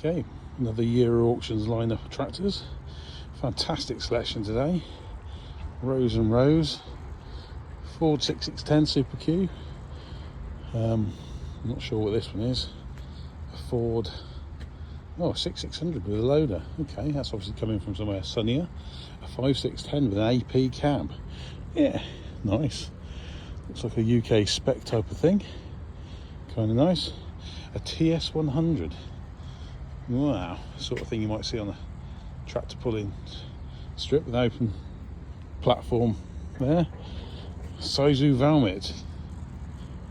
Okay, another year of auctions lineup of tractors. Fantastic selection today. Rows and rows. Ford 6610 Super Q. I'm not sure what this one is. A Ford, 6600 with a loader. Okay, that's obviously coming from somewhere sunnier. A 5610 with an AP cab. Yeah, nice. Looks like a UK spec type of thing. Kind of nice. A TS100. Wow, sort of thing you might see on a tractor pulling strip with an open platform there. Sizu Valmet.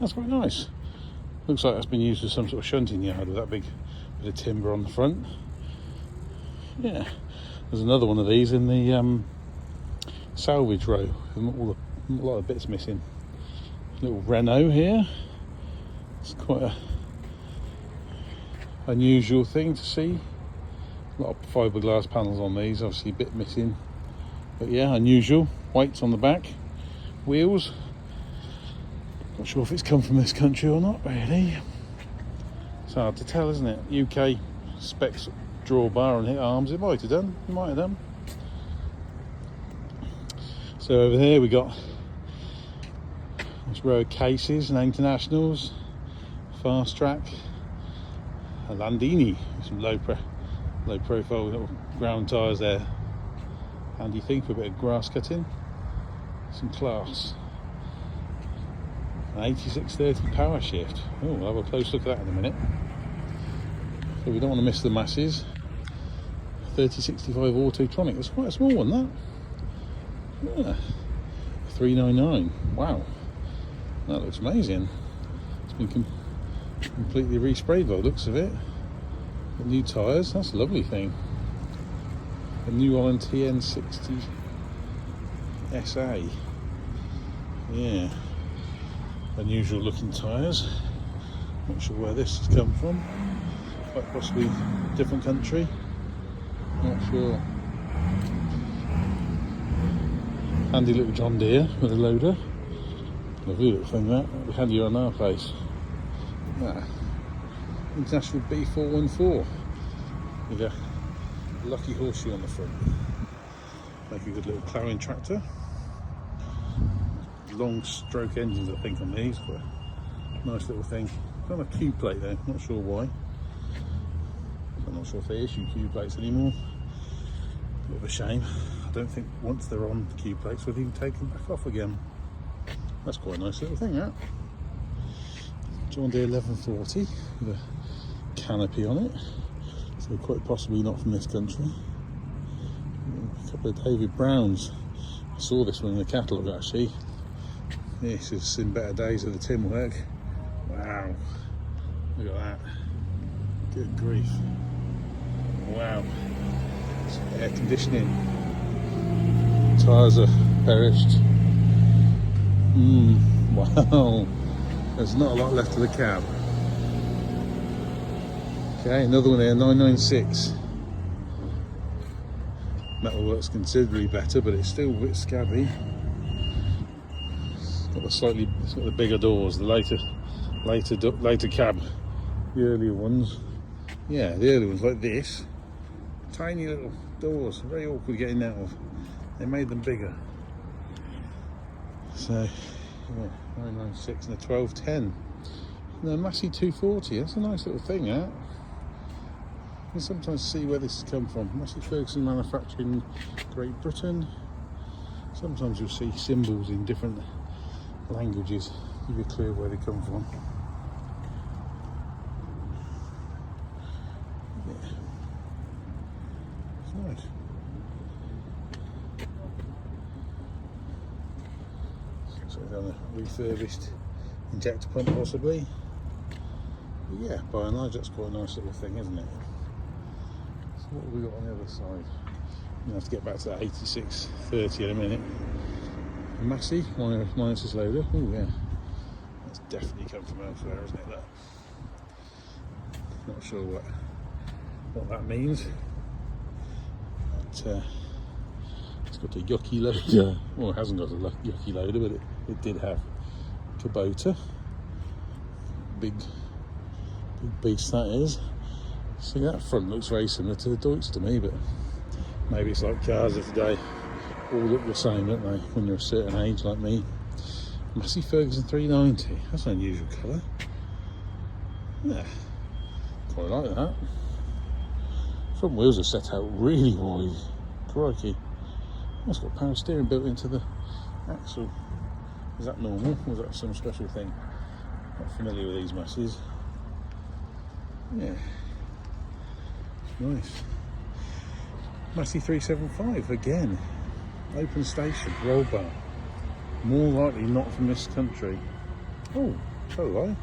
That's quite nice. Looks like that's been used for some sort of shunting yard with that big bit of timber on the front. Yeah, there's another one of these in the salvage row. A lot of bits missing. Little Renault here. It's quite a unusual thing to see. A lot of fiberglass panels on these, obviously a bit missing, but yeah, unusual. Whites on the back, wheels. Not sure if it's come from this country or not, really. It's hard to tell, isn't it? UK specs drawbar and hit arms. It might have done. So over here we got this row of cases and internationals, Fastrac, a Landini, some low profile little ground tyres there. Handy thing for a bit of grass cutting. Some Class. An 8630 power shift. Oh, we'll have a close look at that in a minute. So we don't want to miss the Masseys. 3065 Autotronic. That's quite a small one, that. Yeah. 399. Wow. That looks amazing. It's been completely resprayed by the looks of it. Got new tyres, that's a lovely thing. A New Holland TN60 SA. Yeah. Unusual looking tyres. Not sure where this has come from. Quite possibly a different country. Not sure. Handy little John Deere with a loader. Lovely little thing that. That'd be handier on our place. International B414 with a lucky horseshoe on the front. Make a good little ploughing tractor. Long stroke engines, I think, on these, but nice little thing. Got a Q plate there, not sure why. I'm not sure if they issue Q plates anymore. Bit of a shame. I don't think once they're on the Q plates we'll even take them back off again. That's quite a nice little thing, that. John Deere 1140 with a canopy on it, so quite possibly not from this country. A couple of David Browns. I saw this one in the catalogue actually. This is seen better days of the tin work. Wow, look at that. Good grief. Wow. It's air conditioning. Tyres are perished. Wow. There's not a lot left of the cab. Okay, another one here, 996. Metalwork's considerably better, but it's still a bit scabby. It's got the slightly bigger doors, the later cab. The earlier ones, yeah, the earlier ones like this. Tiny little doors, very awkward getting out of. They made them bigger. So, yeah, 996 and a 1210. And a Massey 240, that's a nice little thing, that. You can sometimes see where this has come from. Massey Ferguson manufacturing Great Britain. Sometimes you'll see symbols in different languages, give you a clue where they come from. Yeah. It's nice. So we've done a refurbished injector pump possibly. But yeah, by and large that's quite a nice little thing, isn't it? So what have we got on the other side? I'm going to have to get back to that 8630 in a minute. A Massey, minus this loader. Oh yeah, that's definitely come from elsewhere, isn't it? That. Not sure what that means. But, it's got a yucky loader. Well, it hasn't got a yucky loader, but it did have Kubota. Big beast that is. See, that front looks very similar to the Deutz to me, but maybe it's like cars of today, all look the same, don't they, when you're a certain age like me. Massey Ferguson 390, that's an unusual colour. Yeah, quite like that. Front wheels are set out really wide, crikey. It's got power steering built into the axle. Is that normal, or is that some special thing? Not familiar with these Masseys. Yeah, nice. Massey 375 again, open station, roll bar. More likely not from this country. Oh, hello.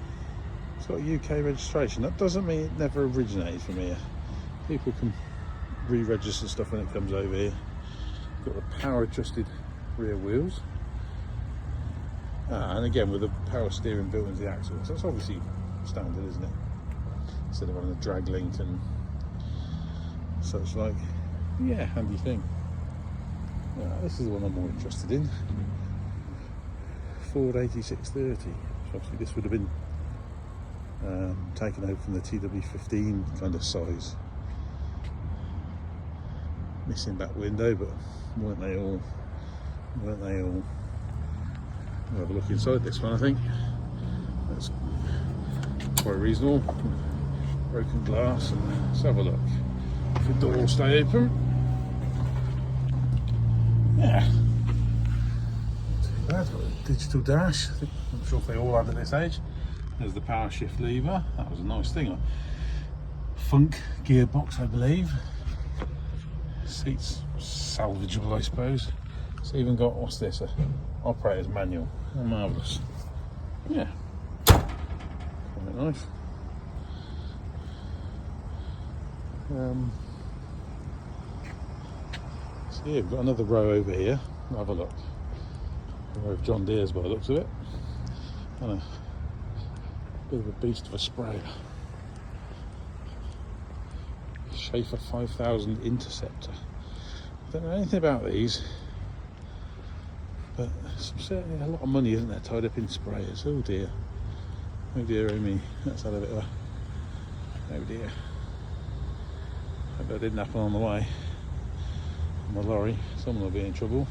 It's got a UK registration. That doesn't mean it never originated from here. People can re-register stuff when it comes over here. Got the power adjusted rear wheels. And again with the power steering built into the axle. So that's obviously standard, isn't it? Instead of having a drag link and such like. Yeah, handy thing. This is the one I'm more interested in. Ford 8630. So obviously this would have been taken over from the TW15 kind of size. Missing back window, but weren't they all? We'll have a look inside this one, I think. That's quite reasonable. Broken glass, and let's have a look. If the door will stay open. Yeah. Not too bad. Got a digital dash. I'm not sure if they all had at this age. There's the power shift lever. That was a nice thing. Funk gearbox, I believe. Seats salvageable, I suppose. It's even got, what's this? A operator's manual. Oh, marvellous. Yeah. Quite nice. So yeah, we've got another row over here. We'll have a look. A row of John Deere's by the looks of it. And a bit of a beast of a sprayer. Schaefer 5000 Interceptor. I don't know anything about these, but certainly a lot of money, isn't there, tied up in sprayers. Oh dear. Oh dear, oh me. That's had a bit of a... Oh dear. Hope that didn't happen on the way. On the lorry. Someone will be in trouble.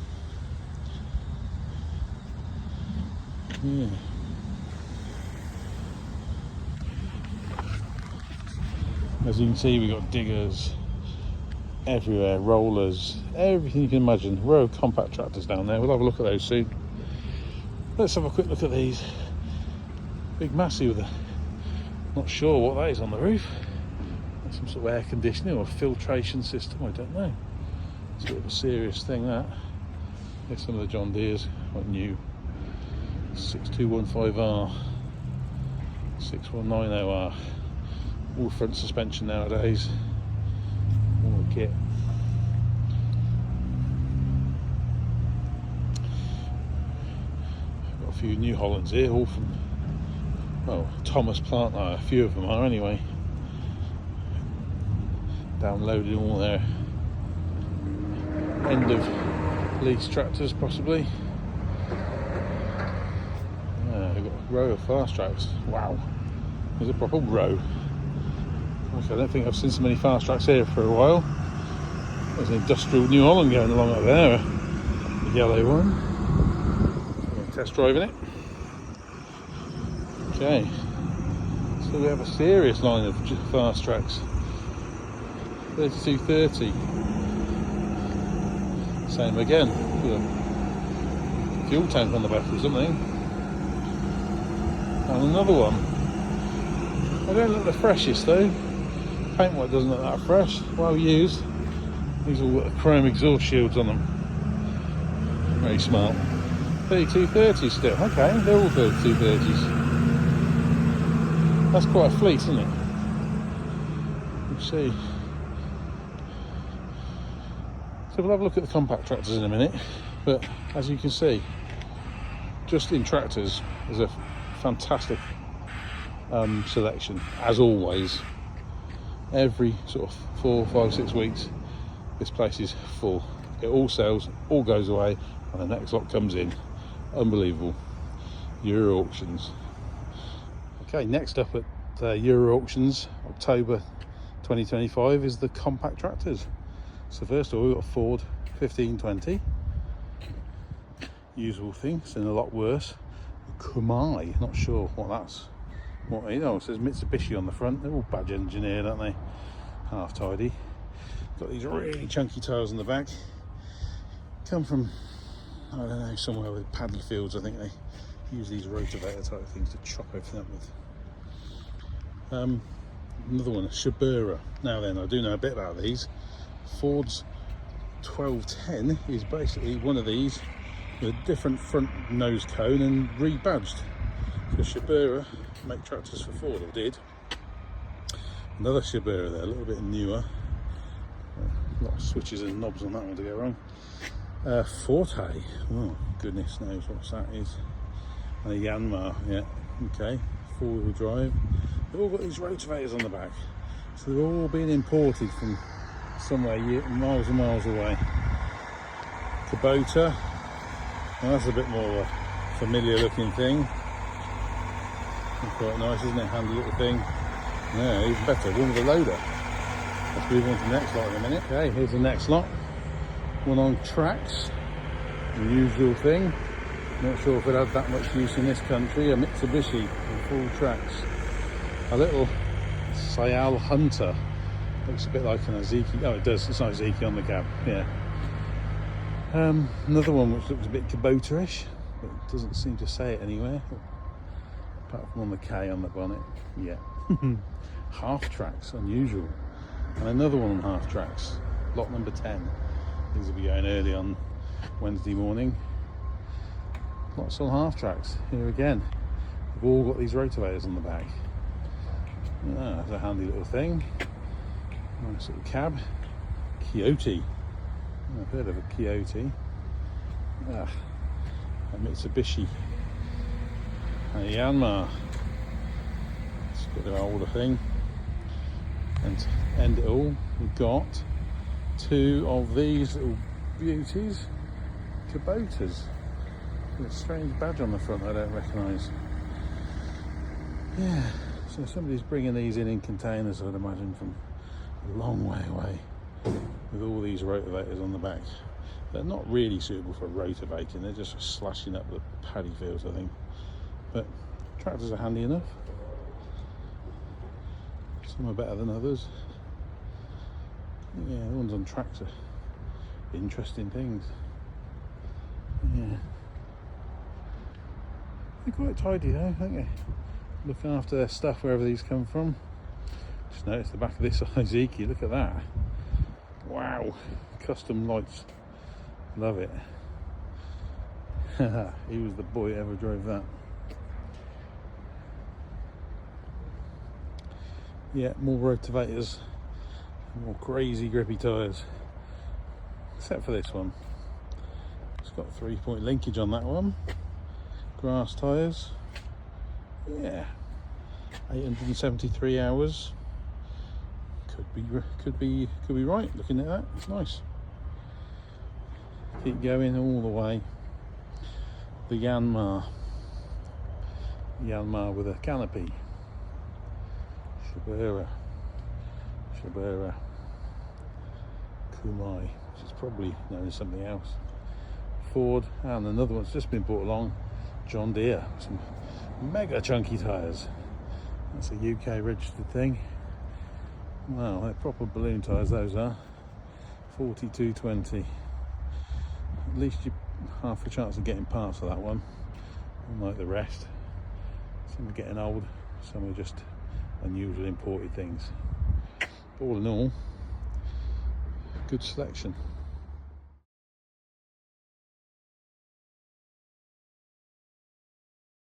Yeah. As you can see, we've got diggers everywhere, rollers, everything you can imagine. A row of compact tractors down there. We'll have a look at those soon. Let's have a quick look at these. Big Massey with a... not sure what that is on the roof. That's some sort of air conditioning or filtration system, I don't know. It's a bit of a serious thing, that. There's some of the John Deere's, like new 6215R, 6190R. All front suspension nowadays. All the kit. Got a few New Hollands here, all from, well, Thomas Plant. A few of them are anyway. Downloading all their end of lease tractors, possibly. We've got a row of Fastracs. Wow, there's a proper row. I don't think I've seen so many Fastracs here for a while. There's an industrial New Holland going along up there, the yellow one. Test driving it. Okay, so we have a serious line of Fastracs. 3230. Same again, with a fuel tank on the back or something. And another one. They don't look the freshest though. Paintwork doesn't look that fresh. Well used. These all got chrome exhaust shields on them. Very smart. 3230s still. Okay, they're all 3230s. That's quite a fleet, isn't it? Let's see. So we'll have a look at the compact tractors in a minute. But as you can see, just in tractors, there's a fantastic selection, as always. Every sort of 4, 5, 6 weeks, this place is full. It all sells, all goes away, and the next lot comes in. Unbelievable. Euro auctions. Okay, next up at Euro auctions, October 2025 is the compact tractors. So first of all, we've got a Ford 1520. Usual thing, it's in a lot worse. Kumai, not sure what that's. What, you know, it says Mitsubishi on the front. They're all badge engineered, aren't they? Half tidy. Got these really chunky tyres on the back. Come from, I don't know, somewhere with paddy fields. I think they use these rotavator type things to chop everything up with. Another one, a Shabura. Now then, I do know a bit about these. Ford's 1210 is basically one of these with a different front nose cone and rebadged. So Shabura make tractors for Ford, or did. Another Shabura there, a little bit newer. A lot of switches and knobs on that one to go wrong. Forte, oh goodness knows what that is. And a Yanmar, yeah, okay, 4-wheel drive. They've all got these rotavators on the back, so they're all being imported from somewhere miles and miles away. Kubota, well, that's a bit more of a familiar looking thing. Quite nice, isn't it? Handy little thing. Yeah, even better, one with a loader. Let's move on to the next lot in a minute. Okay, here's the next lot. One on tracks, unusual thing. Not sure if it had that much use in this country. A Mitsubishi with full tracks. A little Sayal Hunter. Looks a bit like an Aziki. Oh, it does. It's not Aziki on the cab. Yeah. Another one which looks a bit Kubota-ish, but it doesn't seem to say it anywhere. Apart from on the K on the bonnet. Yeah. Half tracks, unusual. And another one on half tracks. Lot number 10. These will be going early on Wednesday morning. Lots on half tracks. Here again. They've all got these rotavators on the back. Ah, that's a handy little thing. Nice little cab. Coyote. I've heard of a Coyote. Ah, a Mitsubishi. A Yanmar. It's a bit of an older thing. And to end it all, we've got two of these little beauties. Kubotas. With a strange badge on the front I don't recognise. Yeah, so somebody's bringing these in containers, I'd imagine, from a long way away, with all these rotavators on the back. They're not really suitable for rotavating, they're just slashing up the paddy fields, I think. But tractors are handy enough. Some are better than others. Yeah, the ones on tracks are interesting things. Yeah. They're quite tidy though, aren't they? Looking after their stuff wherever these come from. Just notice the back of this Izeki, look at that. Wow, custom lights. Love it. He was the boy who ever drove that. Yeah, more rotavators, more crazy grippy tyres. Except for this one. It's got 3-point linkage on that one. Grass tyres. Yeah. 873 hours. Could be right. Looking at that, it's nice. Keep going all the way. The Yanmar with a canopy. Shabura, Kumai, which is probably known as something else. Ford, and another one's just been brought along. John Deere, some mega chunky tyres. That's a UK registered thing. Wow, they're proper balloon tyres, those are. 4220. At least you half a chance of getting parts of that one, unlike the rest. Some are getting old, some are just unusual imported things. All in all, good selection.